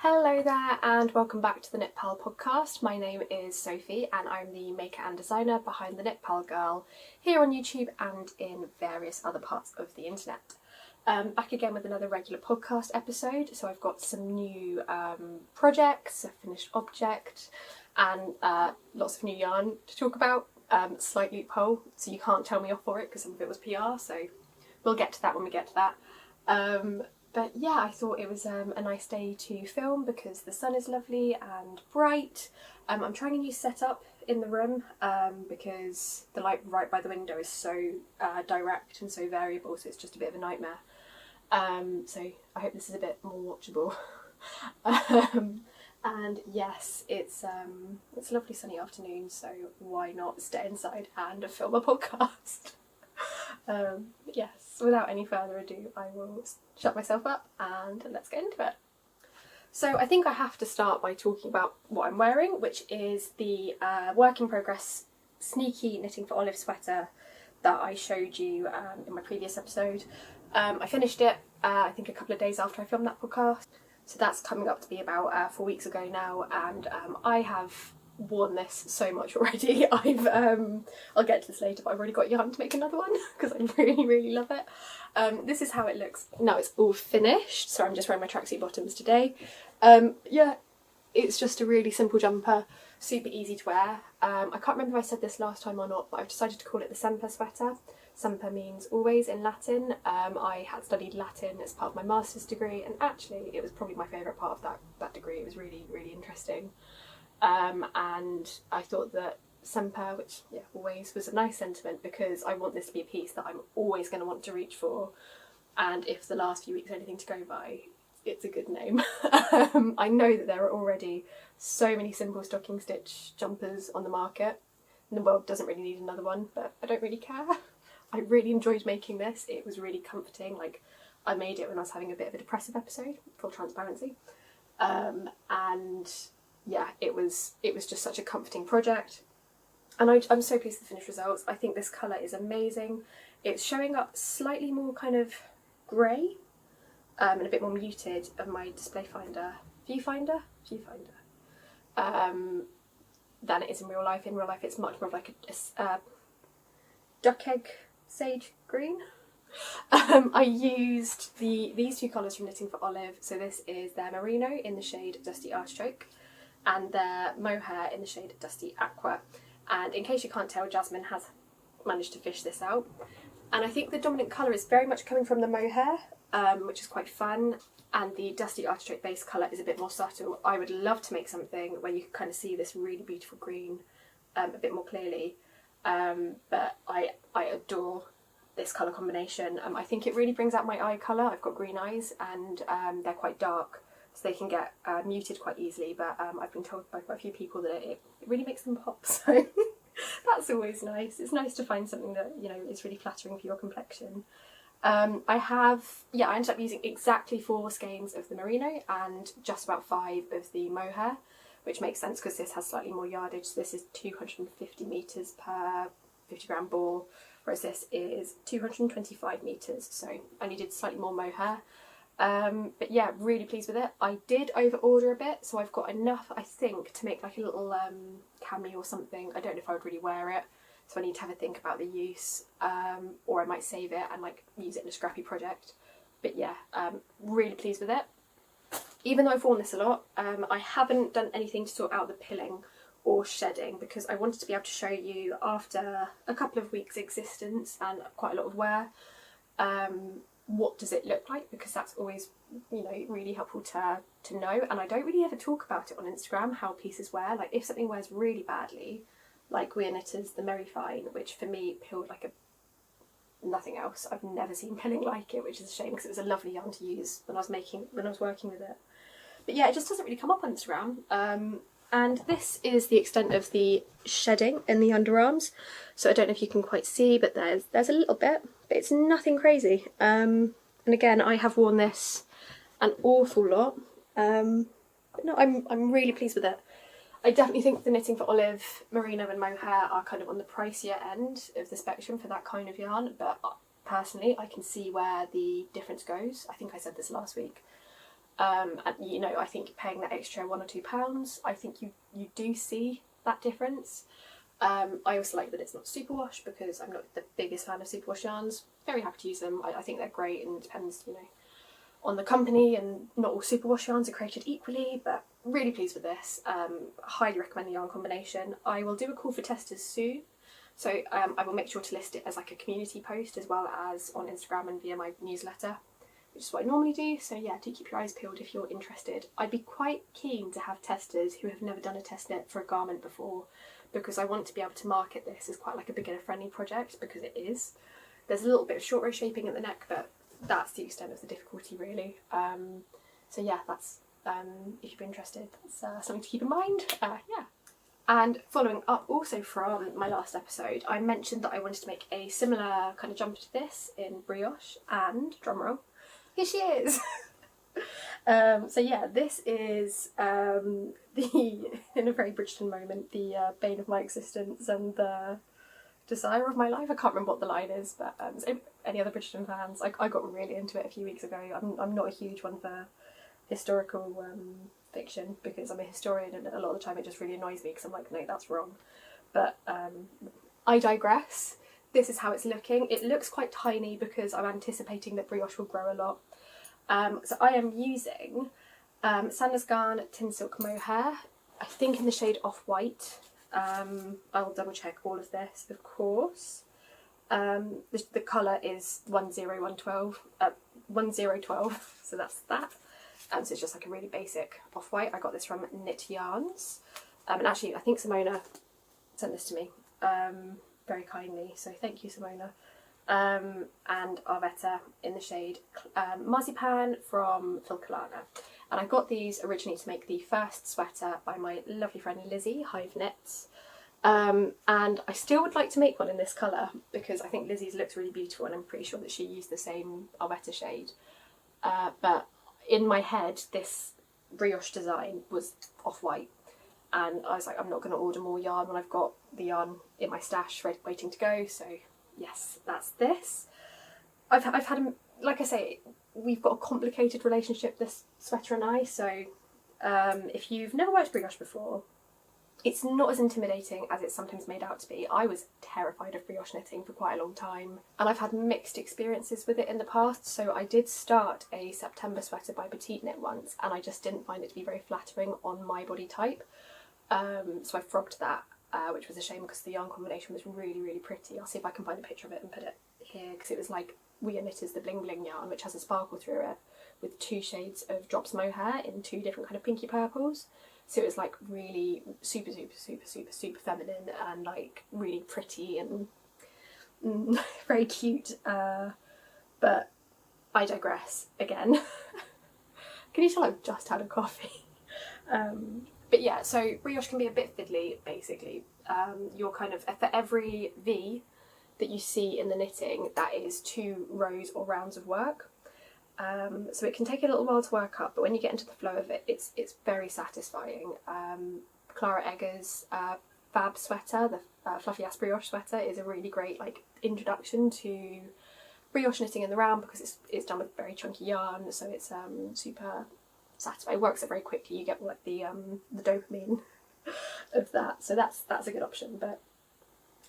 Hello there and welcome back to the Knit Purl Podcast. My name is Sophie and I'm the maker and designer behind the Knit Purl Girl here on YouTube and in various other parts of the internet. Back again with another regular podcast episode. So I've got some new projects, a finished object and lots of new yarn to talk about. Slight loophole, so you can't tell me off for it because some of it was PR, so we'll get to that when we get to that. But yeah, I thought it was a nice day to film because the sun is lovely and bright. I'm trying a new setup in the room because the light right by the window is so direct and so variable, so it's just a bit of a nightmare. So I hope this is a bit more watchable. And yes, it's a lovely sunny afternoon, so why not stay inside and film a podcast? Yes, without any further ado, I will shut myself up and let's get into it. So I think I have to start by talking about what I'm wearing, which is the work in progress sneaky Knitting For Olive sweater that I showed you in my previous episode. I finished it I think a couple of days after I filmed that podcast, so that's coming up to be about 4 weeks ago now, and I have worn this so much already. I'll get to this later, but I've already got yarn to make another one because I really love it. This is how it looks now it's all finished, so I'm just wearing my tracksuit bottoms today. Yeah, it's just a really simple jumper, super easy to wear. I can't remember if I said this last time or not, but I've decided to call it the Semper Sweater. Semper means always in Latin. I had studied Latin as part of my master's degree, and actually it was probably my favourite part of that degree. It was really interesting. And I thought that Semper, which always, was a nice sentiment because I want this to be a piece that I'm always going to want to reach for, and if the last few weeks are anything to go by, it's a good name. I know that there are already so many simple stocking stitch jumpers on the market and the world doesn't really need another one, but I don't really care. I really enjoyed making this. It was really comforting. Like, I made it when I was having a bit of a depressive episode, full transparency, and yeah, it was just such a comforting project, and I'm so pleased with the finished results. I think this colour is amazing. It's showing up slightly more kind of grey and a bit more muted of my display finder, viewfinder, than it is in real life. In real life it's much more of like a duck egg sage green. I used these two colours from Knitting For Olive, so this is their Merino in the shade Dusty Artichoke and their Mohair in the shade Dusty Aqua. And in case you can't tell, Jasmine has managed to fish this out. And I think the dominant colour is very much coming from the Mohair, which is quite fun, and the Dusty Artichoke base colour is a bit more subtle. I would love to make something where you can kind of see this really beautiful green a bit more clearly, but I adore this colour combination. I think it really brings out my eye colour. I've got green eyes and they're quite dark, so they can get muted quite easily, but I've been told by quite a few people that it really makes them pop, so that's always nice. It's nice to find something that, you know, is really flattering for your complexion. I ended up using exactly 4 skeins of the Merino and just about 5 of the Mohair, which makes sense because this has slightly more yardage. So this is 250 metres per 50 gram ball, whereas this is 225 metres, so I needed slightly more Mohair. But yeah, really pleased with it. I did over order a bit, so I've got enough, I think, to make like a little cami or something. I don't know if I would really wear it, so I need to have a think about the use, or I might save it and like use it in a scrappy project. But yeah, really pleased with it. Even though I've worn this a lot, I haven't done anything to sort out the pilling or shedding because I wanted to be able to show you, after a couple of weeks existence and quite a lot of wear, what does it look like, because that's always, you know, really helpful to know. And I don't really ever talk about it on Instagram, how pieces wear. Like, if something wears really badly, like We're Knitters the Merry Fine, which for me pilled like nothing else. I've never seen pilling like it, which is a shame because it was a lovely yarn to use when I was working with it. But yeah, it just doesn't really come up on Instagram. And this is the extent of the shedding in the underarms. So I don't know if you can quite see, but there's a little bit, but it's nothing crazy. And again, I have worn this an awful lot. But no, I'm really pleased with it. I definitely think the Knitting For Olive Merino and Mohair are kind of on the pricier end of the spectrum for that kind of yarn, but personally I can see where the difference goes. I think I said this last week. And you know, I think paying that extra £1 or £2, I think you do see that difference. I also like that it's not superwash, because I'm not the biggest fan of superwash yarns. Very happy to use them. I think they're great, and it depends, you know, on the company, and not all superwash yarns are created equally, but really pleased with this. Highly recommend the yarn combination. I will do a call for testers soon, so I will make sure to list it as like a community post, as well as on Instagram and via my newsletter, which is what I normally do. So yeah, do keep your eyes peeled if you're interested. I'd be quite keen to have testers who have never done a test knit for a garment before, because I want to be able to market this as quite like a beginner friendly project, because it is. There's a little bit of short row shaping at the neck, but that's the extent of the difficulty really. So yeah, that's if you're interested, that's something to keep in mind. Yeah. And following up also from my last episode, I mentioned that I wanted to make a similar kind of jumper to this in brioche, and drumroll, here she is. So yeah, this is in a very Bridgerton moment, the bane of my existence and the desire of my life. I can't remember what the line is, but so any other Bridgerton fans, I got really into it a few weeks ago. I'm not a huge one for historical fiction, because I'm a historian, and a lot of the time it just really annoys me, because I'm like, no, that's wrong. But I digress. This is how it's looking. It looks quite tiny because I'm anticipating that brioche will grow a lot. So I am using Sanders Garn Tin Silk Mohair, I think in the shade Off-White. I'll double check all of this, of course. The colour is 10112, so that's that. So it's just like a really basic off-white. I got this from Knit Yarns. And actually, I think Simona sent this to me very kindly, so thank you, Simona. And Arvetta in the shade Marzipan from Filcolana. And I got these originally to make the first sweater by my lovely friend Lizzie, Hive Knits. And I still would like to make one in this colour, because I think Lizzie's looks really beautiful, and I'm pretty sure that she used the same Arvetta shade. But in my head, this brioche design was off-white, and I was like, I'm not going to order more yarn when I've got the yarn in my stash ready, waiting to go. So yes, that's this. I've had, like I say, we've got a complicated relationship, this sweater and I, so if you've never worked brioche before, it's not as intimidating as it's sometimes made out to be. I was terrified of brioche knitting for quite a long time, and I've had mixed experiences with it in the past. So I did start a September sweater by Petite Knit once, and I just didn't find it to be very flattering on my body type. So I frogged that, which was a shame, because the yarn combination was really, really pretty. I'll see if I can find a picture of it and put it here, because it was like We Are Knitters the Bling Bling yarn, which has a sparkle through it, with 2 shades of Drops Mohair in 2 different kind of pinky purples. So it was like really super, super, super, super, super feminine, and like really pretty and very cute. But I digress again. Can you tell I've just had a coffee? But yeah, so brioche can be a bit fiddly, basically. You're kind of, for every V that you see in the knitting, that is 2 rows or rounds of work. So it can take a little while to work up, but when you get into the flow of it, it's very satisfying. Clara Egger's Fab sweater, the Fluffy Ass Brioche sweater, is a really great like introduction to brioche knitting in the round, because it's done with very chunky yarn, so it's super satisfying. It works it very quickly. You get like the dopamine of that, so that's a good option. But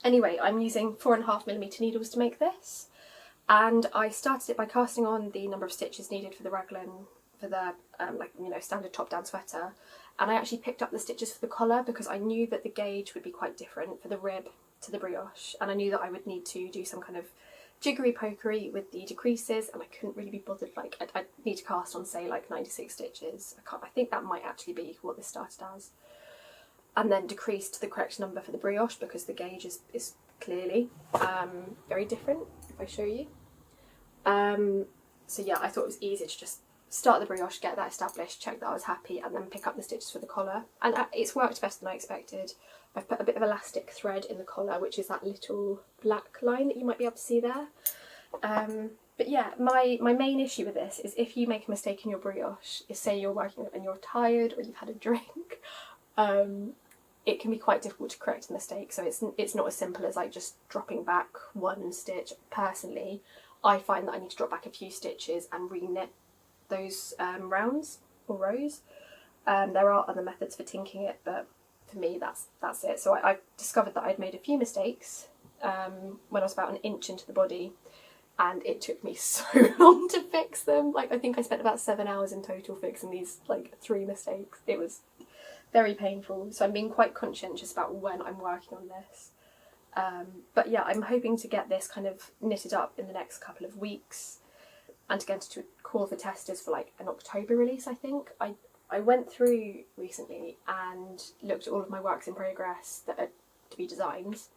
anyway, I'm using 4.5mm needles to make this. And I started it by casting on the number of stitches needed for the raglan, for the standard top-down sweater. And I actually picked up the stitches for the collar, because I knew that the gauge would be quite different for the rib to the brioche, and I knew that I would need to do some kind of jiggery pokery with the decreases, and I couldn't really be bothered. Like I'd need to cast on, say, like 96 stitches. I think that might actually be what this started as, and then decrease to the correct number for the brioche, because the gauge is clearly very different. If I show you. So yeah, I thought it was easy to just start the brioche, get that established, check that I was happy, and then pick up the stitches for the collar. And it's worked better than I expected. I've put a bit of elastic thread in the collar, which is that little black line that you might be able to see there. But yeah, my main issue with this is if you make a mistake in your brioche, is say you're working and you're tired or you've had a drink, it can be quite difficult to correct a mistake. So it's not as simple as like just dropping back 1 stitch. Personally, I find that I need to drop back a few stitches and re-knit those rounds or rows. There are other methods for tinking it, but for me that's it. So I discovered that I'd made a few mistakes when I was about an inch into the body, and it took me so long to fix them. Like, I think I spent about 7 hours in total fixing these like 3 mistakes. It was very painful, so I'm being quite conscientious about when I'm working on this. But yeah, I'm hoping to get this kind of knitted up in the next couple of weeks and to get into a call for testers for like an October release, I think. I went through recently and looked at all of my works in progress that are to be designs,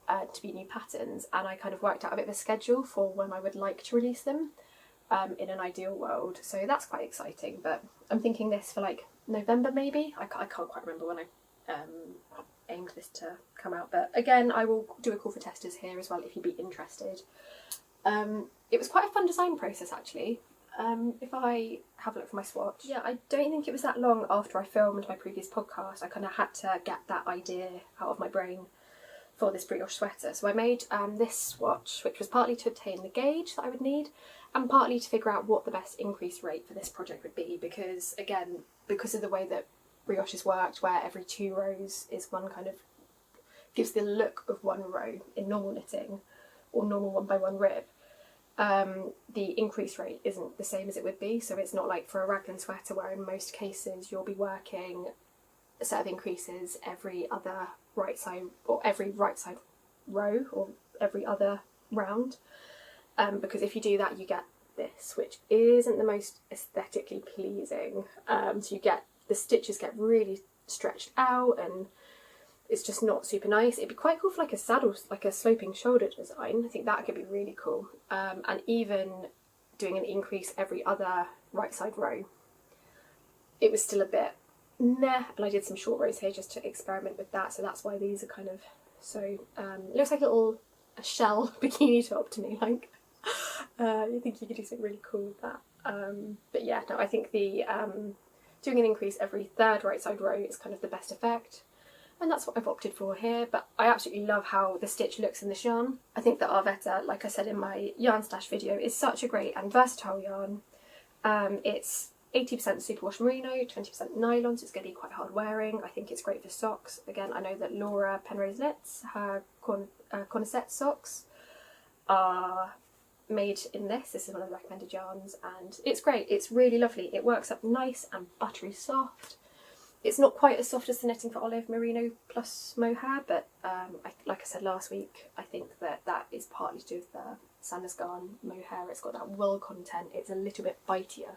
to be new patterns, and I kind of worked out a bit of a schedule for when I would like to release them in an ideal world. So that's quite exciting, but I'm thinking this for like November maybe. I can't quite remember when I aimed this to come out, but again, I will do a call for testers here as well if you'd be interested. It was quite a fun design process actually. If I have a look for my swatch, yeah, I don't think it was that long after I filmed my previous podcast. I kind of had to get that idea out of my brain for this brioche sweater. So I made this swatch, which was partly to obtain the gauge that I would need and partly to figure out what the best increase rate for this project would be, because again, because of the way that brioche has worked, where every 2 rows is one kind of, gives the look of one row in normal knitting or normal 1 by 1 rib, the increase rate isn't the same as it would be. So it's not like for a raglan sweater where in most cases you'll be working a set of increases every other right side, or every right side row, or every other round, because if you do that you get this, which isn't the most aesthetically pleasing. So you get, the stitches get really stretched out and it's just not super nice. It'd be quite cool for like a saddle, like a sloping shoulder design. I think that could be really cool. And even doing an increase every other right side row, it was still a bit meh, and I did some short rows here just to experiment with that, so that's why these are kind of so, it looks like a shell bikini top to me, like, you think you could do something really cool with that. But yeah, no, I think the doing an increase every 3rd right side row is kind of the best effect, and that's what I've opted for here. But I absolutely love how the stitch looks in this yarn. I think that Arvetta, like I said in my yarn stash video, is such a great and versatile yarn. It's 80% superwash merino, 20% nylon, so it's going to be quite hard wearing. I think it's great for socks. Again, I know that Laura Penrose Knits, her corset socks are made in this. This is one of the recommended yarns, and it's great. It's really lovely. It works up nice and buttery soft. It's not quite as soft as the Knitting For Olive Merino plus Mohair, but like I said last week, I think that is partly to do with the Sanders Garn Mohair. It's got that wool content. It's a little bit bitier.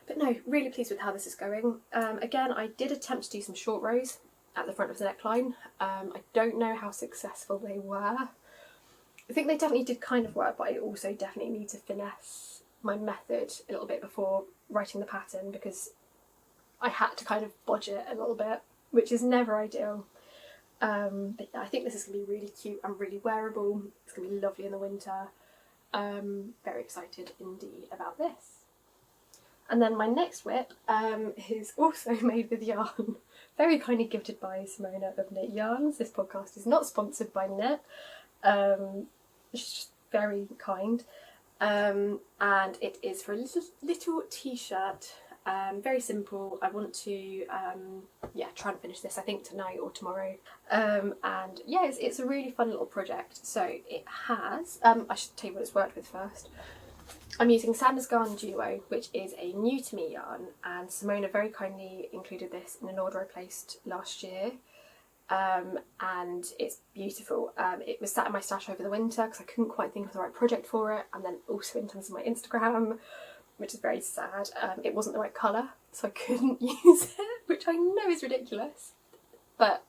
But no, really pleased with how this is going. Again, I did attempt to do some short rows at the front of the neckline. I don't know how successful they were. I think they definitely did kind of work, but I also definitely need to finesse my method a little bit before writing the pattern, because I had to kind of bodge it a little bit, which is never ideal. But yeah, I think this is going to be really cute and really wearable. It's going to be lovely in the winter. Very excited indeed about this. And then my next whip is also made with yarn, very kindly gifted by Simona of Knit Yarns. This podcast is not sponsored by Knit, she's just very kind. And it is for a little t-shirt, very simple. I want to try and finish this, I think tonight or tomorrow. And yeah, it's a really fun little project. So it has, I should tell you what it's worked with first. I'm using Sanders Garn Duo, which is a new to me yarn, and Simona very kindly included this in an order I placed last year, and it's beautiful. It was sat in my stash over the winter because I couldn't quite think of the right project for it, and then also in terms of my Instagram, which is very sad, it wasn't the right colour, so I couldn't use it, which I know is ridiculous, but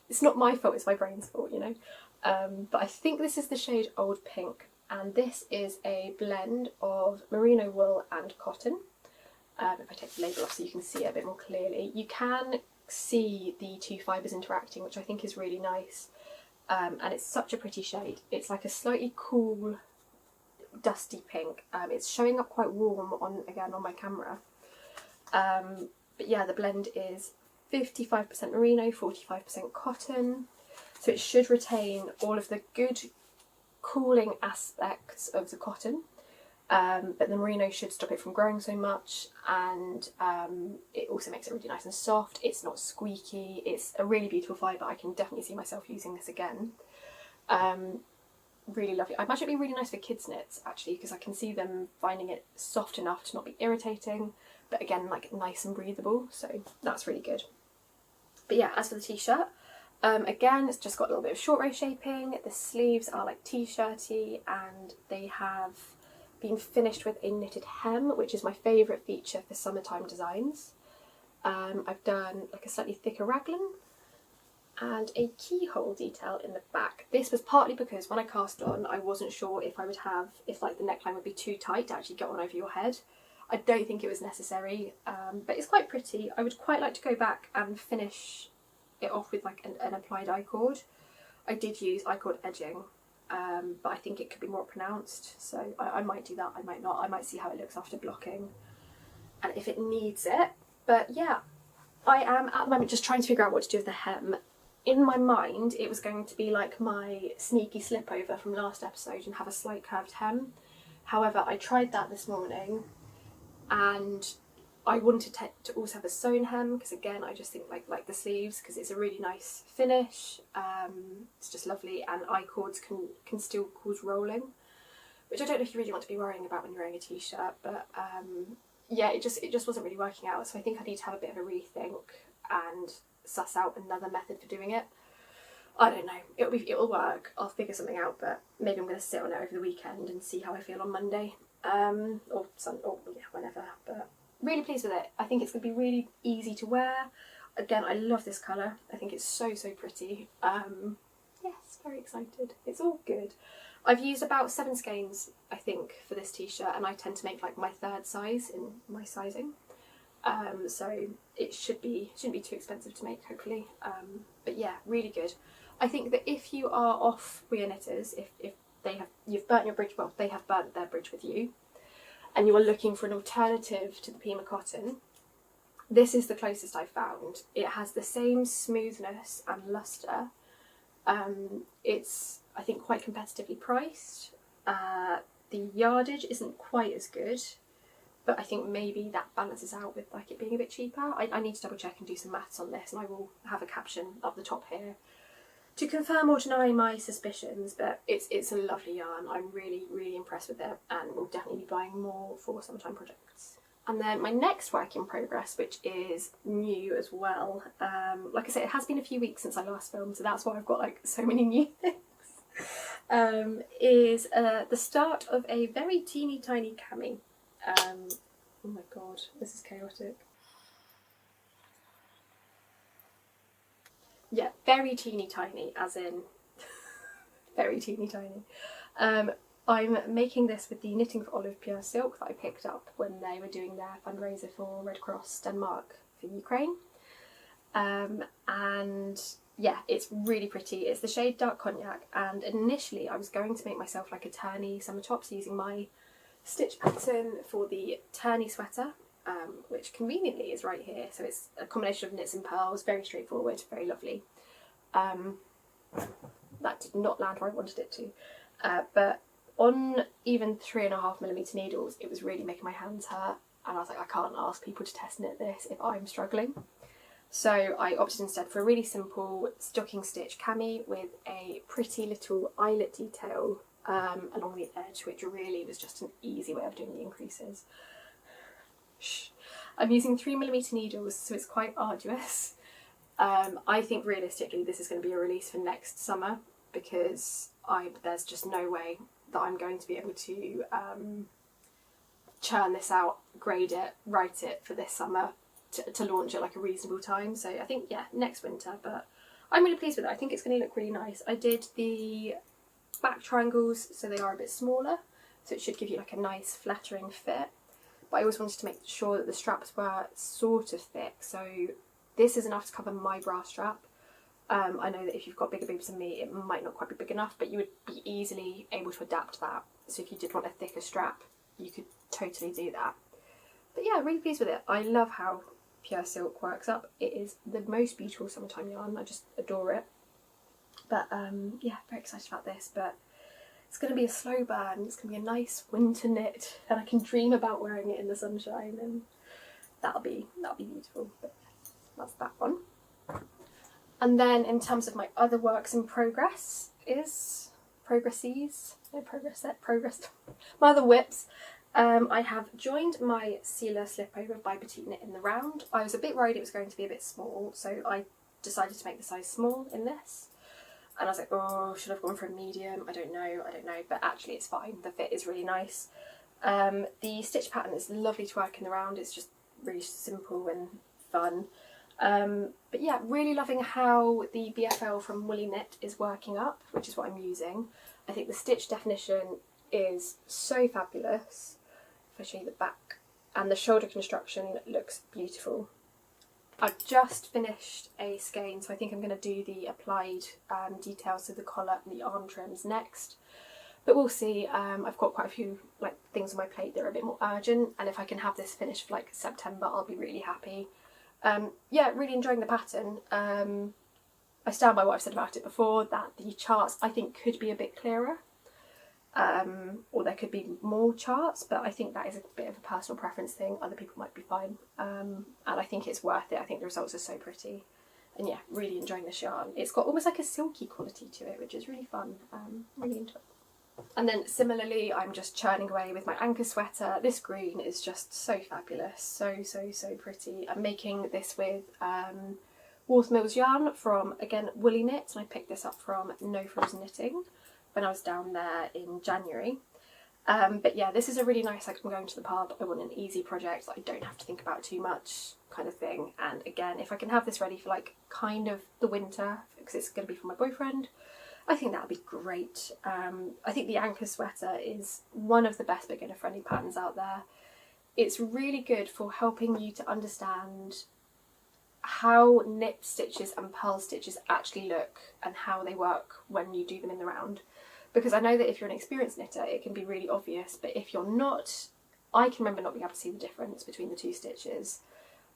it's not my fault, it's my brain's fault, you know. But I think this is the shade Old Pink, and this is a blend of merino wool and cotton. If I take the label off so you can see it a bit more clearly, you can see the 2 fibres interacting, which I think is really nice, and it's such a pretty shade. It's like a slightly cool dusty pink. It's showing up quite warm on my camera, but yeah, the blend is 55% merino, 45% cotton, so it should retain all of the good cooling aspects of the cotton, but the merino should stop it from growing so much, and it also makes it really nice and soft. It's not squeaky. It's a really beautiful fibre. I can definitely see myself using this again. Really lovely. I imagine it'd be really nice for kids knits actually, because I can see them finding it soft enough to not be irritating, but again like nice and breathable, so that's really good. But yeah, as for the t-shirt, again it's just got a little bit of short row shaping. The sleeves are like t-shirty, and they have been finished with a knitted hem, which is my favourite feature for summertime designs. I've done like a slightly thicker raglan and a keyhole detail in the back. This was partly because when I cast on, I wasn't sure if like the neckline would be too tight to actually get on over your head. I don't think it was necessary, but it's quite pretty. I would quite like to go back and finish it off with like an applied I-cord. I did use I-cord edging, but I think it could be more pronounced, so I might do that, I might not. I might see how it looks after blocking and if it needs it. But yeah, I am at the moment just trying to figure out what to do with the hem. In my mind, it was going to be like my sneaky slipover from last episode and have a slight curved hem. However, I tried that this morning and I wanted to also have a sewn hem, because again, I just think like the sleeves, because it's a really nice finish. It's just lovely, and I-cords can still cause rolling, which I don't know if you really want to be worrying about when you're wearing a t-shirt, but yeah, it just wasn't really working out. So I think I need to have a bit of a rethink and suss out another method for doing it. I don't know, it'll work. I'll figure something out, but maybe I'm going to sit on it over the weekend and see how I feel on Monday, or yeah, whenever. But really pleased with it. I think it's going to be really easy to wear. Again, I love this colour. I think it's so pretty. Yes, very excited. It's all good. I've used about 7 skeins, I think, for this t-shirt, and I tend to make like my 3rd size in my sizing. So it shouldn't be too expensive to make, hopefully. But yeah, really good. I think that if you are off Rio Knitters, if you've burnt your bridge, well, they have burnt their bridge with you, and you are looking for an alternative to the Pima cotton, this is the closest I've found. It has the same smoothness and lustre. It's, I think, quite competitively priced. The yardage isn't quite as good, but I think maybe that balances out with like it being a bit cheaper. I need to double check and do some maths on this, and I will have a caption up the top here to confirm or deny my suspicions, but it's a lovely yarn. I'm really impressed with it, and will definitely be buying more for summertime projects. And then my next work in progress, which is new as well, like I said, it has been a few weeks since I last filmed, so that's why I've got like so many new things, is the start of a very teeny tiny cami. Oh my god, this is chaotic. Yeah, very teeny tiny, as in very teeny tiny. I'm making this with the Knitting For Olive pure silk that I picked up when they were doing their fundraiser for Red Cross Denmark for Ukraine. And yeah, it's really pretty. It's the shade Dark Cognac, and initially I was going to make myself like a turny summer tops using my stitch pattern for the turny sweater, which conveniently is right here. So it's a combination of knits and pearls, very straightforward, very lovely. That did not land where I wanted it to, but on even 3.5mm needles, it was really making my hands hurt, and I was like, I can't ask people to test knit this if I'm struggling. So I opted instead for a really simple stocking stitch cami with a pretty little eyelet detail along the edge, which really was just an easy way of doing the increases. I'm using 3mm needles, so it's quite arduous. I think realistically this is going to be a release for next summer, because there's just no way that I'm going to be able to churn this out, grade it, write it for this summer to launch at like a reasonable time. So I think, yeah, next winter, but I'm really pleased with it. I think it's going to look really nice. I did the back triangles so they are a bit smaller, so it should give you like a nice flattering fit. But I always wanted to make sure that the straps were sort of thick, so this is enough to cover my bra strap. I know that if you've got bigger boobs than me, it might not quite be big enough, but you would be easily able to adapt that. So if you did want a thicker strap, you could totally do that. But yeah, really pleased with it. I love how pure silk works up. It is the most beautiful summertime yarn. I just adore it. But yeah, very excited about this. But it's going to be a slow burn, it's going to be a nice winter knit, and I can dream about wearing it in the sunshine, and that'll be beautiful. But that's that one. And then in terms of my other works in progress my other whips. I have joined my Sille Slipover by Petite Knit in the round. I was a bit worried it was going to be a bit small, so I decided to make the size small in this. And I was like, oh, should I have gone for a medium? I don't know, but actually it's fine. The fit is really nice. The stitch pattern is lovely to work in the round. It's just really simple and fun. But yeah, really loving how the BFL from Woolly Knit is working up, which is what I'm using. I think the stitch definition is so fabulous. If I show you the back, and the shoulder construction looks beautiful. I've just finished a skein, so I think I'm going to do the applied details of the collar and the arm trims next. But we'll see. I've got quite a few things on my plate that are a bit more urgent, and if I can have this finished for September, I'll be really happy. Yeah, really enjoying the pattern. I stand by what I've said about it before, that the charts I think could be a bit clearer. Or there could be more charts, but I think that is a bit of a personal preference thing. Other people might be fine, and I think it's worth it. I think the results are so pretty, and yeah, really enjoying this yarn. It's got almost like a silky quality to it, which is really fun. Really into it. And then similarly, I'm just churning away with my Ankers Sweater. This green is just so fabulous, so pretty. I'm making this with Watermills yarn from, again, Woolly Knit, and I picked this up from No Frills Knitting when I was down there in January. But yeah, this is a really nice, I'm going to the pub, I want an easy project that I don't have to think about too much kind of thing. And again, if I can have this ready for kind of the winter, because it's going to be for my boyfriend, I think that would be great. I think the Ankers Sweater is one of the best beginner friendly patterns out there. It's really good for helping you to understand how knit stitches and purl stitches actually look and how they work when you do them in the round. Because I know that if you're an experienced knitter, it can be really obvious, but if you're not, I can remember not being able to see the difference between the two stitches.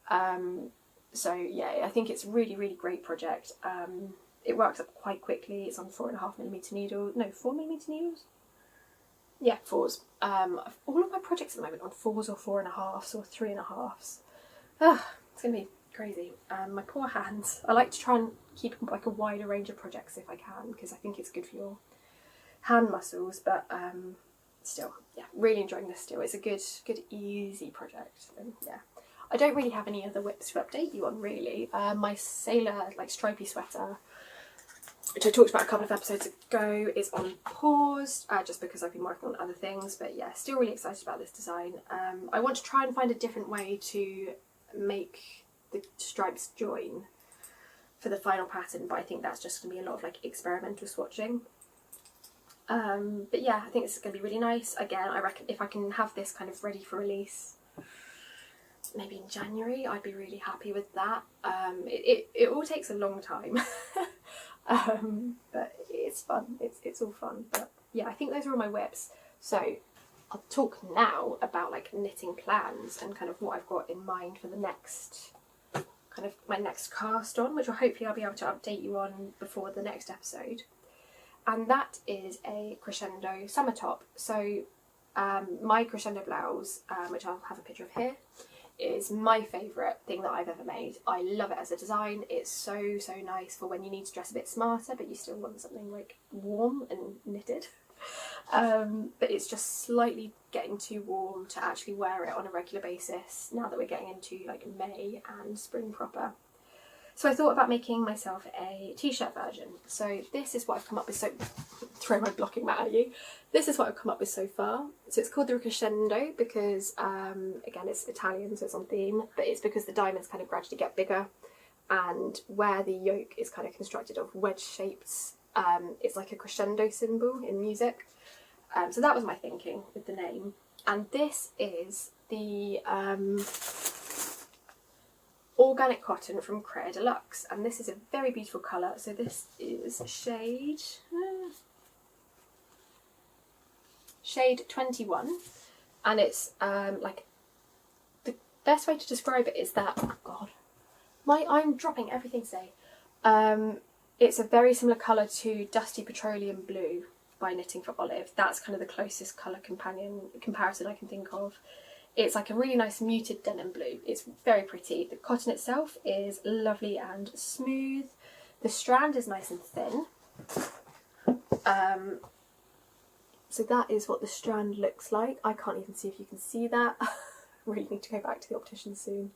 So yeah, I think it's a really great project. It works up quite quickly. It's on 4.5mm needles. No, 4mm needles? Yeah, 4s. All of my projects at the moment on 4s or 4.5s or 3.5s. It's going to be crazy. My poor hands. I like to try and keep a wider range of projects if I can, because I think it's good for your hand muscles, but still, yeah, really enjoying this still. It's a good easy project, and yeah. I don't really have any other whips to update you on, really. My Sailor stripy sweater, which I talked about a couple of episodes ago, is on pause, just because I've been working on other things, but yeah, still really excited about this design. I want to try and find a different way to make the stripes join for the final pattern, but I think that's just going to be a lot of experimental swatching. But yeah, I think this is going to be really nice. Again, I reckon if I can have this kind of ready for release maybe in January, I'd be really happy with that. It all takes a long time. But it's fun, it's all fun. But yeah, I think those are all my whips. So I'll talk now about knitting plans and kind of what I've got in mind for the next my next cast on, which hopefully I'll be able to update you on before the next episode. And that is a Crescendo Summer top. So my Crescendo blouse, which I'll have a picture of here, is my favourite thing that I've ever made. I love it as a design. It's so nice for when you need to dress a bit smarter but you still want something warm and knitted. But it's just slightly getting too warm to actually wear it on a regular basis now that we're getting into May and spring proper. So I thought about making myself a t-shirt version. So this is what I've come up with. So throw my blocking mat at you. This is what I've come up with so far. So it's called the Crescendo because again, it's Italian, so it's on theme, but it's because the diamonds kind of gradually get bigger, and where the yoke is kind of constructed of wedge shapes, it's like a crescendo symbol in music. So that was my thinking with the name. And this is the organic cotton from Crea Deluxe, and this is a very beautiful colour. So this is shade 21, and it's the best way to describe it is that, oh god, I'm dropping everything today. It's a very similar colour to Dusty Petroleum Blue, by Knitting For Olive. That's kind of the closest colour comparison I can think of. It's like a really nice muted denim blue. It's very pretty. The cotton itself is lovely and smooth. The strand is nice and thin. So that is what the strand looks like. I can't even see if you can see that. Really need to go back to the optician soon.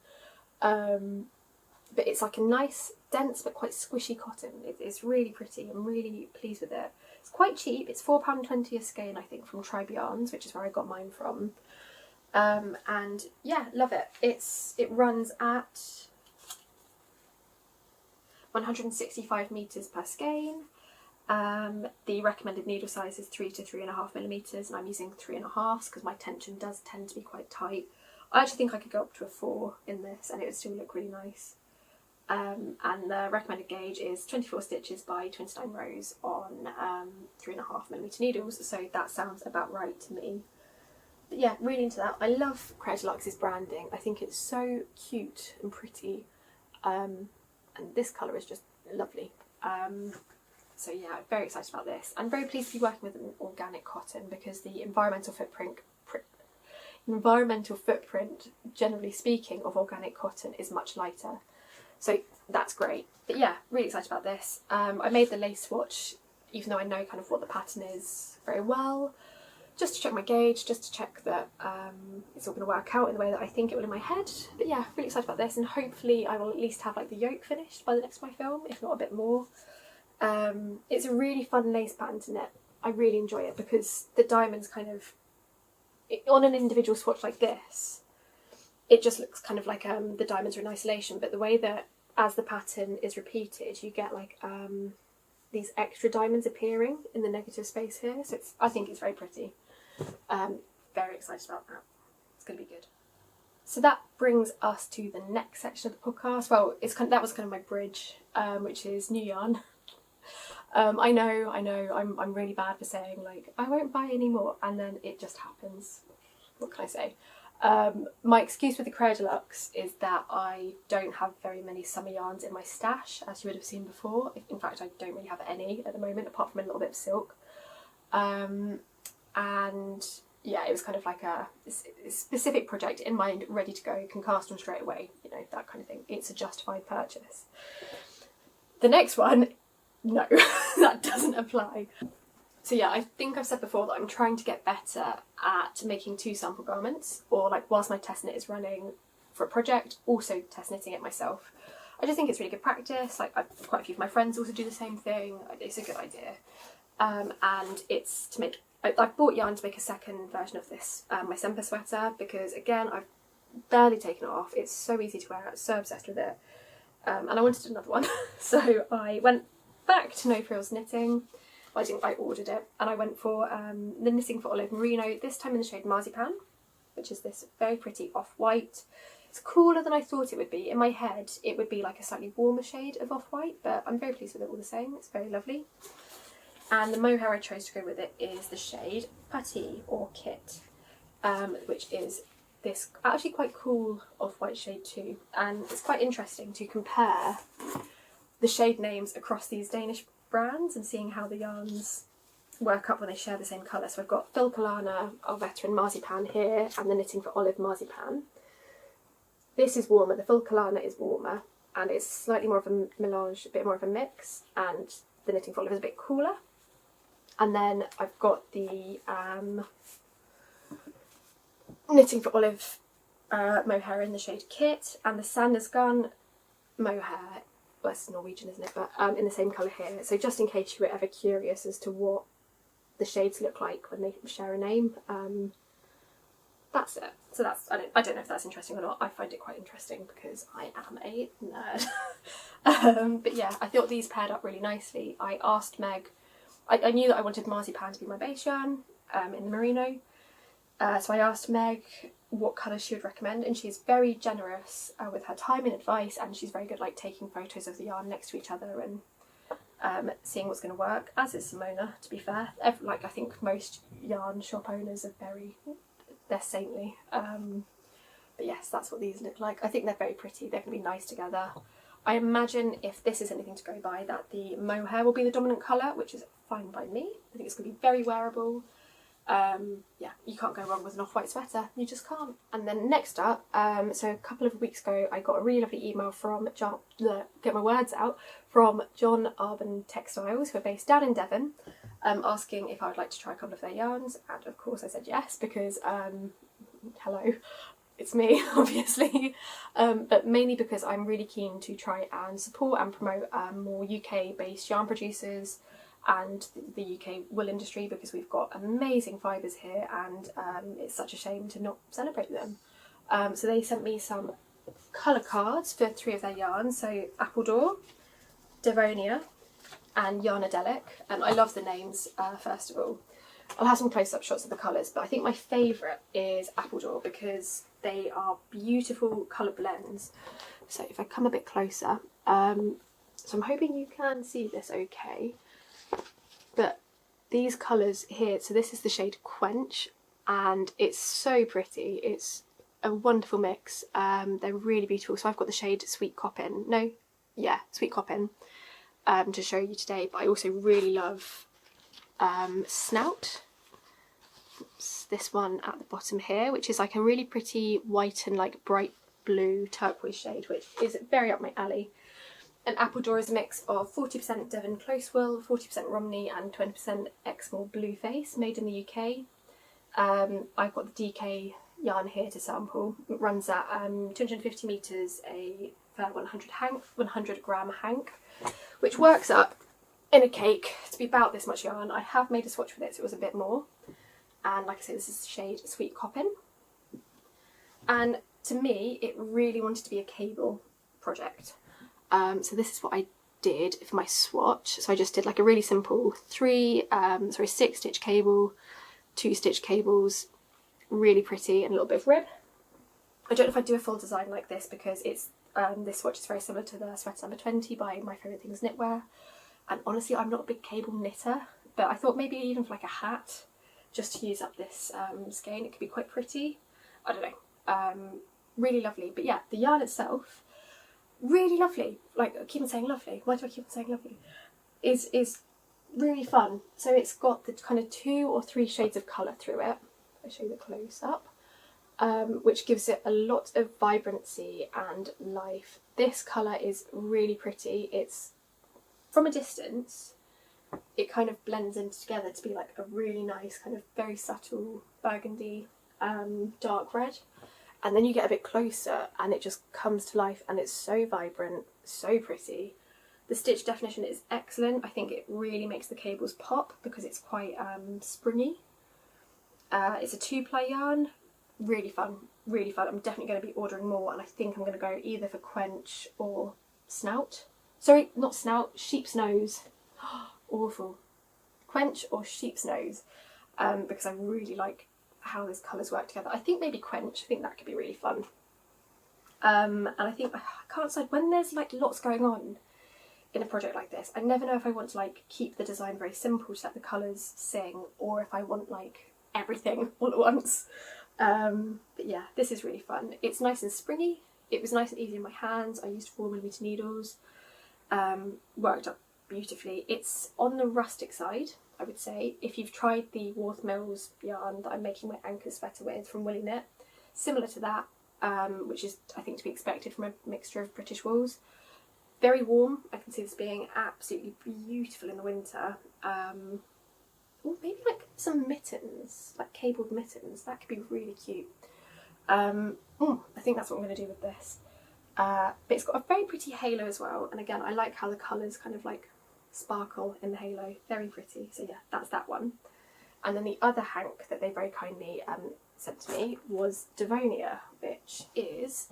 But it's like a nice, dense but quite squishy cotton. It's really pretty. I'm really pleased with it. It's quite cheap. It's £4.20 a skein, I think, from Tribe Yarns, which is where I got mine from. And yeah, love it. It runs at 165 meters per skein. The recommended needle size is 3 to 3.5 millimeters, and I'm using 3.5 because my tension does tend to be quite tight. I actually think I could go up to a 4 in this and it would still look really nice. And the recommended gauge is 24 stitches by 29 rows on 3.5 millimeter needles, so that sounds about right to me. But yeah, really into that. I love Creator-Luxe's branding. I think it's so cute and pretty, and this colour is just lovely. So yeah, very excited about this. I'm very pleased to be working with an organic cotton because the environmental footprint, generally speaking, of organic cotton is much lighter. So that's great. But yeah, really excited about this. I made the lace swatch, even though I know kind of what the pattern is very well, just to check my gauge, just to check that it's all going to work out in the way that I think it will in my head. But yeah, really excited about this, and hopefully I will at least have like the yoke finished by the next of my film, if not a bit more. It's a really fun lace pattern to knit. I really enjoy it because the diamonds kind of, on an individual swatch like this, it just looks kind of like the diamonds are in isolation, but the way that as the pattern is repeated, you get like these extra diamonds appearing in the negative space here. So I think it's very pretty. Very excited about that. It's going to be good. So that brings us to the next section of the podcast. Well, that was kind of my bridge, which is new yarn. I know, I'm really bad for saying like, I won't buy any more, and then it just happens. What can I say? My excuse with the Creator-Luxe is that I don't have very many summer yarns in my stash, as you would have seen before. In fact, I don't really have any at the moment, apart from a little bit of silk. And yeah, it was kind of like a specific project in mind, ready to go, can cast on straight away, you know, that kind of thing. It's a justified purchase. The next one, no, that doesn't apply. So yeah, I think I've said before that I'm trying to get better at making 2 sample garments, or like whilst my test knit is running for a project, also test knitting it myself. I just think it's really good practice. Like quite a few of my friends also do the same thing. It's a good idea. And it's to make, I've bought yarn to make a second version of this, my Semper Sweater, because again, I've barely taken it off. It's so easy to wear, I'm so obsessed with it. And I wanted another one. So I went back to No Frills Knitting. I ordered it, and I went for the Knitting For Olive Merino, this time in the shade Marzipan, which is this very pretty off-white. It's cooler than I thought it would be. In my head, it would be like a slightly warmer shade of off-white, but I'm very pleased with it all the same. It's very lovely. And the mohair I chose to go with it is the shade Putty or Kit, which is this actually quite cool off-white shade too. And it's quite interesting to compare the shade names across these Danish brands and seeing how the yarns work up when they share the same colour. So I've got Filcolana, Alvetta and Marzipan here, and the Knitting For Olive Marzipan. This is warmer, the Filcolana is warmer, and it's slightly more of a melange, a bit more of a mix, and the Knitting For Olive is a bit cooler. And then I've got the Knitting For Olive mohair in the shade Kit, and the Sanders Gun mohair, well, it's Norwegian, isn't it, but in the same colour here. So just in case you were ever curious as to what the shades look like when they share a name, that's it. So that's, I don't know if that's interesting or not. I find it quite interesting because I am a nerd. But yeah, I thought these paired up really nicely. I asked Meg, I knew that I wanted Marzipan to be my base yarn in the merino, so I asked Meg what colours she would recommend, and she's very generous with her time and advice, and she's very good like taking photos of the yarn next to each other and seeing what's going to work, as is Simona, to be fair. I think most yarn shop owners are they're saintly. But yes, that's what these look like. I think they're very pretty. They're going to be nice together. I imagine if this is anything to go by, that the Mohair will be the dominant colour, which is fine by me. I think it's going to be very wearable. Yeah, you can't go wrong with an off-white sweater, you just can't. And then next up, so a couple of weeks ago I got a really lovely email from John, from John Arbon Textiles, who are based down in Devon, asking if I would like to try a couple of their yarns, and of course I said yes, because hello, it's me, obviously, but mainly because I'm really keen to try and support and promote more UK-based yarn producers and the UK wool industry, because we've got amazing fibres here, and it's such a shame to not celebrate them. So they sent me some colour cards for 3 of their yarns, so Appledore, Devonia and Yarnadelic, and I love the names. First of all, I'll have some close-up shots of the colours, but I think my favourite is Appledore because they are beautiful colour blends. So if I come a bit closer, so I'm hoping you can see this okay, but these colours here, so this is the shade Quench, and it's so pretty. It's a wonderful mix. They're really beautiful. So I've got the shade Sweet Coppin, Sweet Coppin, to show you today, but I also really love Snout. Oops, this one at the bottom here, which is like a really pretty white and like bright blue turquoise shade, which is very up my alley. And Appledore is a mix of 40% Devon close wool, 40% Romney and 20% Exmoor Blueface, made in the UK. I've got the DK yarn here to sample. It runs at 250 metres, a 100 gram hank, which works up in a cake to be about this much yarn. I have made a swatch with it, so it was a bit more. And like I say, this is the shade Sweet Coppin. And to me, it really wanted to be a cable project. So this is what I did for my swatch. So I just did like a really simple 6 stitch cable, 2 stitch cables, really pretty, and a little bit of rib. I don't know if I'd do a full design like this because it's this swatch is very similar to the Sweater number 20 by My Favourite Things Knitwear. And honestly, I'm not a big cable knitter, but I thought maybe even for like a hat, just to use up this skein, it could be quite pretty. I don't know. Really lovely. But yeah, the yarn itself, really lovely. Like, I keep on saying lovely. Why do I keep on saying lovely? Is really fun. So it's got the kind of 2 or 3 shades of colour through it. I'll show you the close up. Which gives it a lot of vibrancy and life. This colour is really pretty. It's, from a distance, it kind of blends in together to be like a really nice kind of very subtle burgundy dark red, and then you get a bit closer and it just comes to life, and it's so vibrant, so pretty. The stitch definition is excellent. I think it really makes the cables pop because it's quite springy. It's a 2-ply yarn. Really fun, really fun. I'm definitely going to be ordering more, and I think I'm going to go either for Quench or Snout. Sorry, not Snout, Sheep's Nose. Awful. Quench or Sheep's Nose, because I really like how those colours work together. I think maybe Quench. I think that could be really fun. And I think I can't decide when there's like lots going on in a project like this. I never know if I want to like keep the design very simple to let the colours sing, or if I want like everything all at once. But yeah, this is really fun. It's nice and springy. It was nice and easy in my hands. I used 4mm needles. Worked up beautifully. It's on the rustic side, I would say. If you've tried the Worth Mills yarn that I'm making my Ankers Sweater with from Willy Knit, similar to that, which is I think to be expected from a mixture of British wools. Very warm. I can see this being absolutely beautiful in the winter. Or maybe like some mittens, like cabled mittens. That could be really cute. I think that's what I'm going to do with this. But it's got a very pretty halo as well, and again I like how the colours kind of like sparkle in the halo, very pretty. So yeah, that's that one. And then the other hank that they very kindly sent to me was Devonia, which is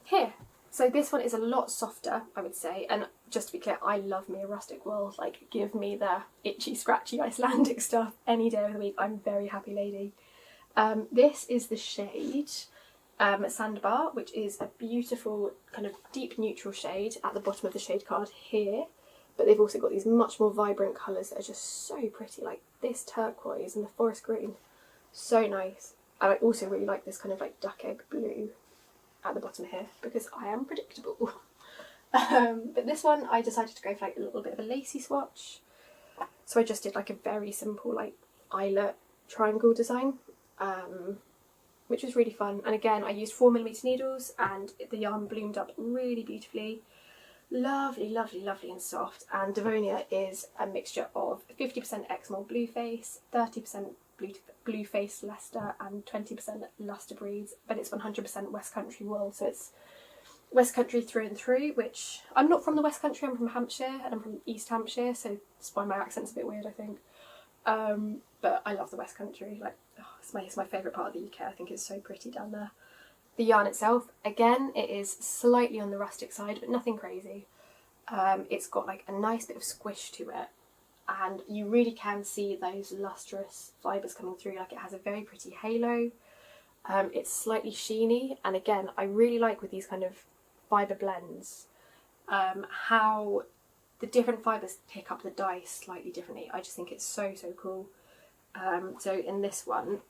here. So this one is a lot softer, I would say, and just to be clear, I love me a rustic wool. Like, give me the itchy scratchy Icelandic stuff any day of the week. I'm a very happy lady. This is the shade Sandbar, which is a beautiful kind of deep neutral shade at the bottom of the shade card here, but they've also got these much more vibrant colours that are just so pretty, like this turquoise and the forest green. So nice. And I also really like this kind of like duck egg blue at the bottom here because I am predictable. But this one I decided to go for like a little bit of a lacy swatch. So I just did like a very simple like eyelet triangle design, which was really fun. And again, I used 4mm needles and the yarn bloomed up really beautifully. Lovely, lovely, lovely and soft. And Devonia is a mixture of 50% Exmoor Blueface, 30% Blueface Leicester and 20% Lustre breeds, but it's 100% West Country wool, so it's West Country through and through, which I'm not from the West Country, I'm from Hampshire and I'm from East Hampshire, so that's why my accent's a bit weird, I think. But I love the West Country, like, oh, it's my favourite part of the UK. I think it's so pretty down there. The yarn itself, again, it is slightly on the rustic side, but nothing crazy. It's got like a nice bit of squish to it, and you really can see those lustrous fibres coming through, like it has a very pretty halo. It's slightly sheeny, and again, I really like with these kind of fibre blends, how the different fibres pick up the dye slightly differently. I just think it's so, so cool. So in this one,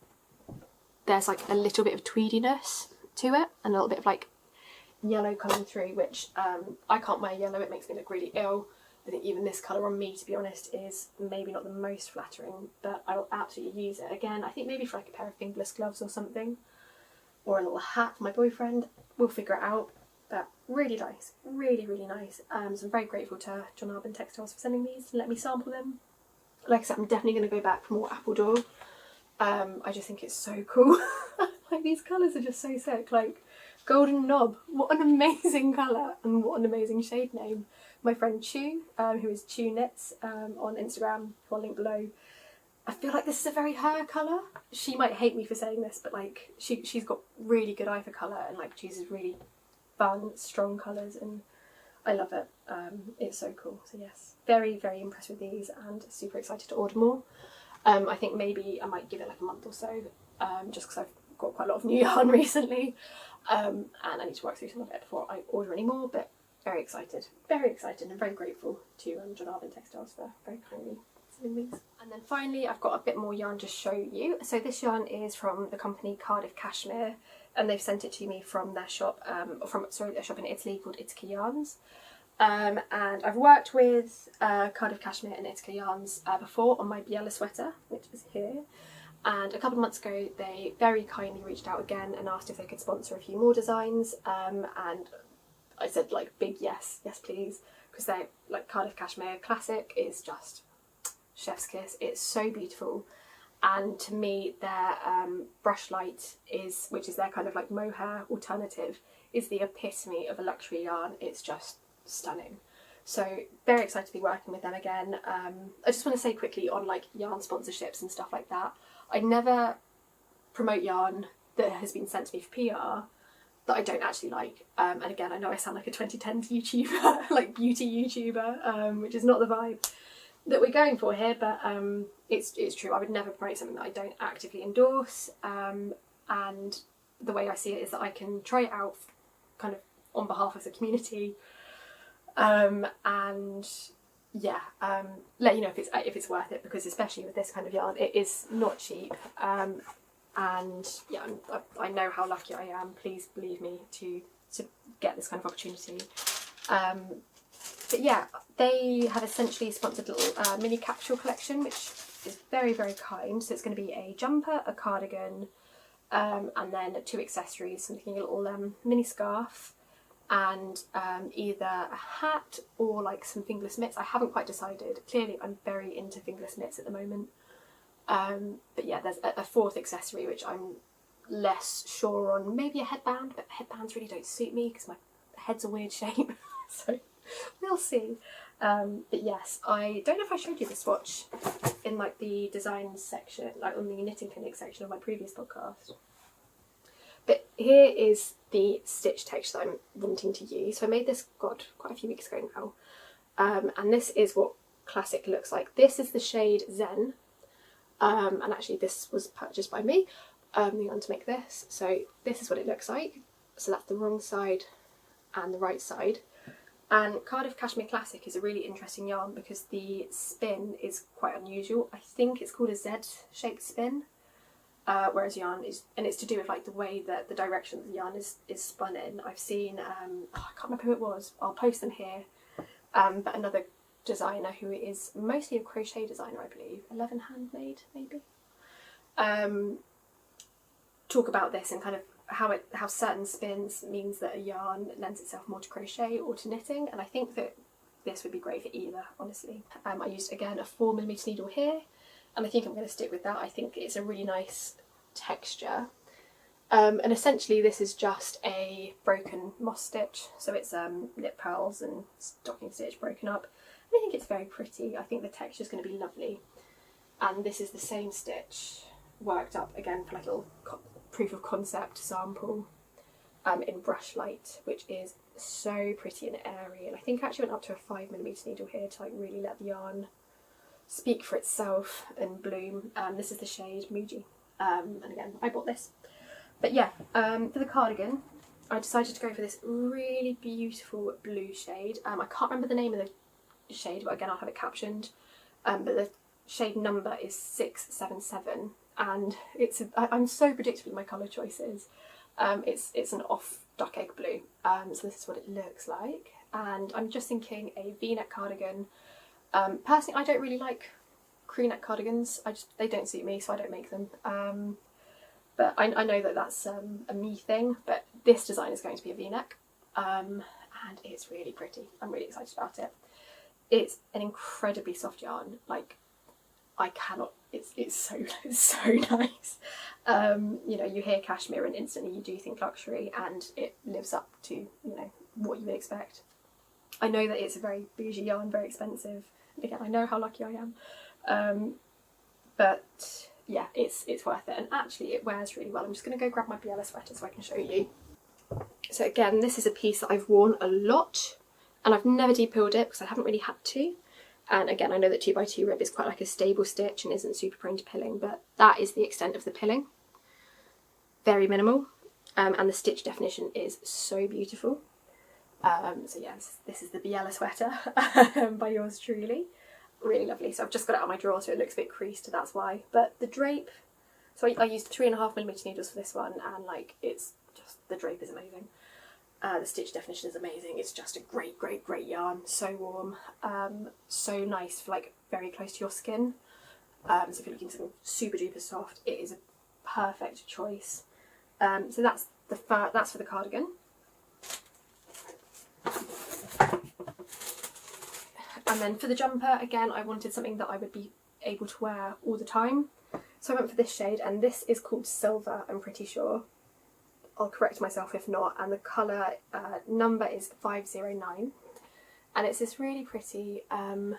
there's like a little bit of tweediness to it, and a little bit of like yellow coming through, which I can't wear yellow, it makes me look really ill. I think even this colour on me, to be honest, is maybe not the most flattering, but I will absolutely use it. Again, I think maybe for like a pair of fingerless gloves or something, or a little hat for my boyfriend. We'll figure it out, but really nice, really, really nice. So I'm very grateful to John Arbon Textiles for sending these and let me sample them. Like I said, I'm definitely going to go back for more Appledore. I just think it's so cool. Like, these colours are just so sick. Like, Golden Knob, what an amazing colour and what an amazing shade name. My friend Chu, who is Chu Knits on Instagram, who I'll link below, I feel like this is a very her colour. She might hate me for saying this, but like she's got really good eye for colour and like chooses really fun, strong colours, and I love it. It's so cool. So yes, very, very impressed with these and super excited to order more. I think maybe I might give it like a month or so, just because I've got quite a lot of new yarn recently, and I need to work through some of it before I order any more, but very excited and very grateful to John Arbon Textiles for very kindly sending these. And then finally I've got a bit more yarn to show you. So this yarn is from the company Cardiff Cashmere, and they've sent it to me from their shop, their shop in Italy called Ithaca Yarns. And I've worked with Cardiff Cashmere and Ithaca Yarns before on my Biella sweater, which is here. And a couple of months ago they very kindly reached out again and asked if they could sponsor a few more designs, and I said like big yes please, because they're like Cardiff Cashmere Classic is just chef's kiss. It's so beautiful, and to me their Brush Light is, which is their kind of like mohair alternative, is the epitome of a luxury yarn. It's just stunning. So very excited to be working with them again. I just want to say quickly on like yarn sponsorships and stuff like that, I never promote yarn that has been sent to me for PR that I don't actually like. And again, I know I sound like a 2010s YouTuber, like beauty YouTuber, which is not the vibe that we're going for here, but it's true. I would never promote something that I don't actively endorse, and the way I see it is that I can try it out kind of on behalf of the community, and yeah, let you know if it's worth it, because especially with this kind of yarn, it is not cheap. And yeah, I know how lucky I am, please believe me, to get this kind of opportunity. But yeah, they have essentially sponsored a little mini capsule collection, which is very, very kind. So it's going to be a jumper, a cardigan, and then 2 accessories, something a little mini scarf, and either a hat or like some fingerless mitts. I haven't quite decided. Clearly I'm very into fingerless mitts at the moment. But yeah, there's a 4th accessory which I'm less sure on. Maybe a headband, but headbands really don't suit me because my head's a weird shape. So we'll see. But yes, I don't know if I showed you the swatch in like the design section, like on the knitting clinic section of my previous podcast. But here is the stitch texture that I'm wanting to use. So I made this, God, quite a few weeks ago now. And this is what Classic looks like. This is the shade Zen. And actually this was purchased by me, the yarn to make this. So this is what it looks like. So that's the wrong side and the right side. And Cardiff Cashmere Classic is a really interesting yarn because the spin is quite unusual. I think it's called a Z-shaped spin. whereas yarn is, and it's to do with like the way that the direction the yarn is spun in. I've seen, I can't remember who it was, I'll post them here, but another designer who is mostly a crochet designer, I believe, 11 Handmade maybe, talk about this and kind of how certain spins means that a yarn lends itself more to crochet or to knitting, and I think that this would be great for either, honestly. I used, again, a 4mm needle here, and I think I'm going to stick with that. I think it's a really nice texture. And essentially this is just a broken moss stitch, so it's knit purls and stocking stitch broken up. And I think it's very pretty. I think the texture is going to be lovely. And this is the same stitch worked up again for like a little proof of concept sample in Brush Light, which is so pretty and airy. And I think I actually went up to a 5mm needle here to like really let the yarn speak for itself and bloom. This is the shade Muji, and again I bought this. But yeah, for the cardigan I decided to go for this really beautiful blue shade. I can't remember the name of the shade, but again I'll have it captioned, but the shade number is 677, and I'm so predictable in my colour choices. It's an off duck egg blue, so this is what it looks like, and I'm just thinking a v-neck cardigan. Personally I don't really like crew neck cardigans, they don't suit me, so I don't make them, but I know that that's a me thing, but this design is going to be a v-neck, and it's really pretty. I'm really excited about it. It's an incredibly soft yarn, like I cannot, it's so nice. You know, you hear cashmere and instantly you do think luxury, and it lives up to, you know, what you would expect. I know that it's a very bougie yarn, very expensive. Again, I know how lucky I am, but yeah, it's worth it, and actually it wears really well. I'm just going to go grab my Brioche Sweater so I can show you. So again, this is a piece that I've worn a lot, and I've never de-pilled it because I haven't really had to. And again, I know that 2x2 rib is quite like a stable stitch and isn't super prone to pilling, but that is the extent of the pilling. Very minimal, and the stitch definition is so beautiful. So yes, this is the Brioche Sweater by yours truly. Really lovely. So I've just got it out of my drawer, so it looks a bit creased, that's why. But the drape, so I used 3.5mm needles for this one, and like it's just, the drape is amazing. The stitch definition is amazing. It's just a great yarn. So warm, so nice for like very close to your skin. So if you're looking for something super duper soft, it is a perfect choice. So that's for the cardigan. And then for the jumper, again, I wanted something that I would be able to wear all the time. So I went for this shade, and this is called Silver, I'm pretty sure. I'll correct myself if not. And the colour number is 509. And it's this really pretty, oh,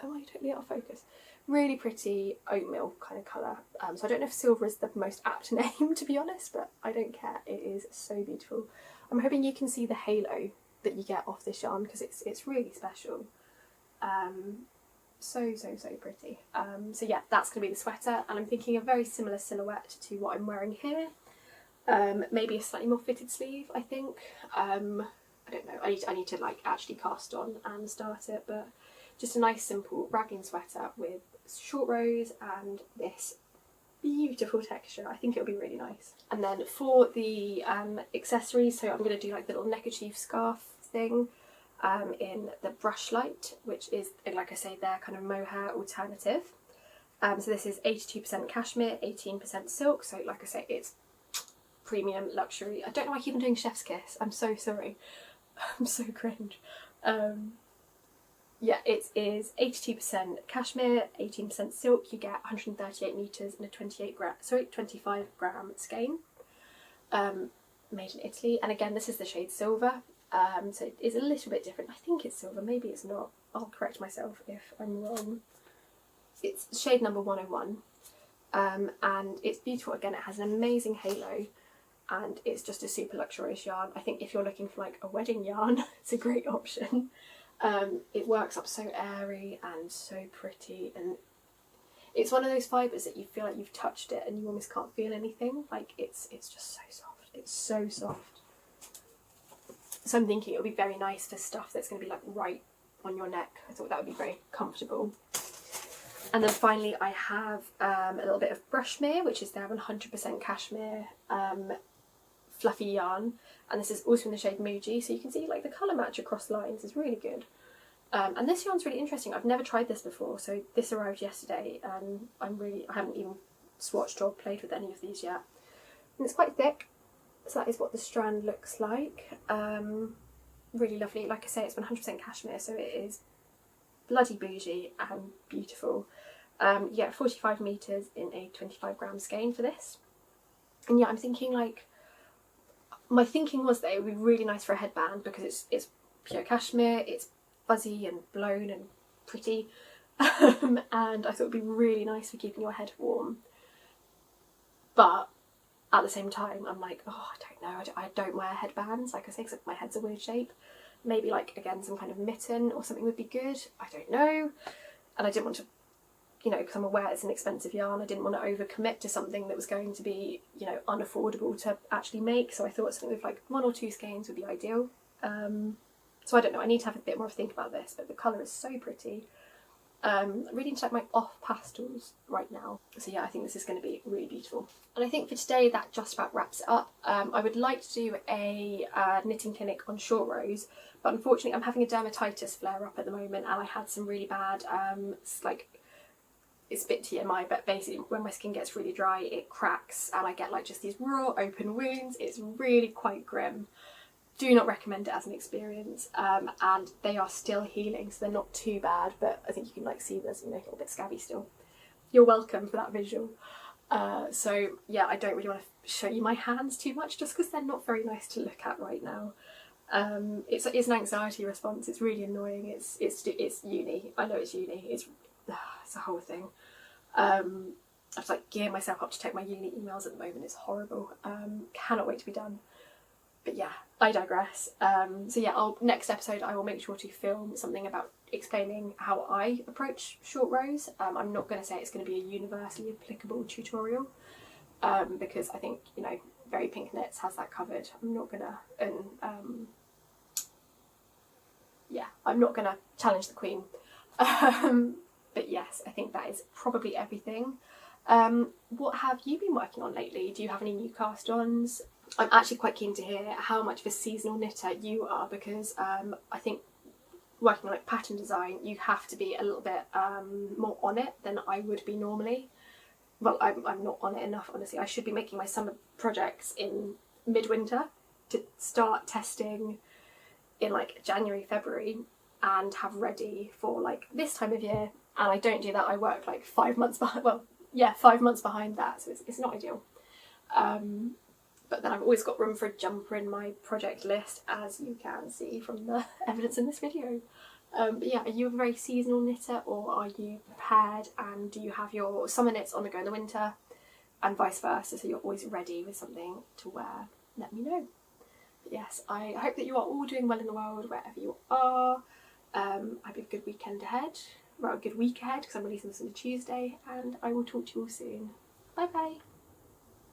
I totally out of focus. Really pretty oatmeal kind of colour. So I don't know if silver is the most apt name, to be honest, but I don't care. It is so beautiful. I'm hoping you can see the halo that you get off this yarn, because it's really special. So pretty. So yeah, that's going to be the sweater, and I'm thinking a very similar silhouette to what I'm wearing here. Maybe a slightly more fitted sleeve, I think. I don't know, I need to like actually cast on and start it, but just a nice simple raglan sweater with short rows and this beautiful texture. I think it'll be really nice. And then for the accessories, so I'm going to do like the little neckerchief scarf thing in the Brush Light, which is, like I say, their kind of mohair alternative. So this is 82% cashmere, 18% silk, so like I say, it's premium luxury. I don't know why I keep on doing chef's kiss, I'm so sorry. I'm so cringe. Yeah, it is 82% cashmere, 18% silk. You get 138 metres and a 25 gram skein. Made in Italy, and again this is the shade Silver, so it is a little bit different. I think it's silver, maybe it's not. I'll correct myself if I'm wrong. It's shade number 101, and it's beautiful. Again, it has an amazing halo, and it's just a super luxurious yarn. I think if you're looking for like a wedding yarn, it's a great option. It works up so airy and so pretty, and it's one of those fibres that you feel like you've touched it and you almost can't feel anything. Like it's just so soft. It's so soft. So I'm thinking it would be very nice for stuff that's going to be like right on your neck. I thought that would be very comfortable. And then finally I have a little bit of Brushmere, which is their 100% cashmere fluffy yarn, and this is also in the shade Muji, so you can see like the colour match across lines is really good. And this yarn's really interesting. I've never tried this before, so this arrived yesterday and I haven't even swatched or played with any of these yet. And it's quite thick, so that is what the strand looks like. Really lovely. Like I say, it's 100% cashmere, so it is bloody bougie and beautiful. You get 45 metres in a 25-gram skein for this. And yeah, I'm thinking like, my thinking was that it would be really nice for a headband because it's pure cashmere, it's fuzzy and blown and pretty, and I thought it would be really nice for keeping your head warm. But at the same time, I'm like, oh, I don't know, I don't wear headbands, like I say, because my head's a weird shape. Maybe like, again, some kind of mitten or something would be good, I don't know. And I didn't want to, you know, because I'm aware it's an expensive yarn, I didn't want to overcommit to something that was going to be, you know, unaffordable to actually make, so I thought something with like 1 or 2 skeins would be ideal. So I don't know, I need to have a bit more of a think about this, but the colour is so pretty. I'm really into like my off pastels right now, so yeah, I think this is going to be really beautiful. And I think for today that just about wraps it up. I would like to do a knitting clinic on short rows, but unfortunately I'm having a dermatitis flare up at the moment, and I had some really bad, it's a bit TMI, but basically when my skin gets really dry it cracks and I get like just these raw open wounds. It's really quite grim. Do not recommend it as an experience, and they are still healing, so they're not too bad, but I think you can like see there's, you know, a little bit scabby still. You're welcome for that visual. So yeah, I don't really want to show you my hands too much just because they're not very nice to look at right now. It's an anxiety response. It's really annoying. It's uni. I know it's uni. It's a whole thing. I have to like gear myself up to check my uni emails at the moment. It's horrible. Cannot wait to be done. But yeah, I digress. So yeah, next episode I will make sure to film something about explaining how I approach short rows. I'm not going to say it's going to be a universally applicable tutorial, because I think, you know, Very Pink Knits has that covered. I'm not going to, yeah, I'm not going to challenge the queen. But yes, I think that is probably everything. What have you been working on lately? Do you have any new cast-ons? I'm actually quite keen to hear how much of a seasonal knitter you are, because I think working on like pattern design, you have to be a little bit more on it than I would be normally. Well, I'm not on it enough, honestly. I should be making my summer projects in midwinter to start testing in like January, February, and have ready for like this time of year. And I don't do that. I work like 5 months behind. Well, yeah, 5 months behind that, so it's not ideal. But then I've always got room for a jumper in my project list, as you can see from the evidence in this video. But yeah, are you a very seasonal knitter, or are you prepared and do you have your summer knits on the go in the winter, and vice versa, so you're always ready with something to wear? Let me know. But yes, I hope that you are all doing well in the world wherever you are. I hope you have a good weekend ahead, well, a good week ahead, because I'm releasing this on a Tuesday, and I will talk to you all soon. Bye bye.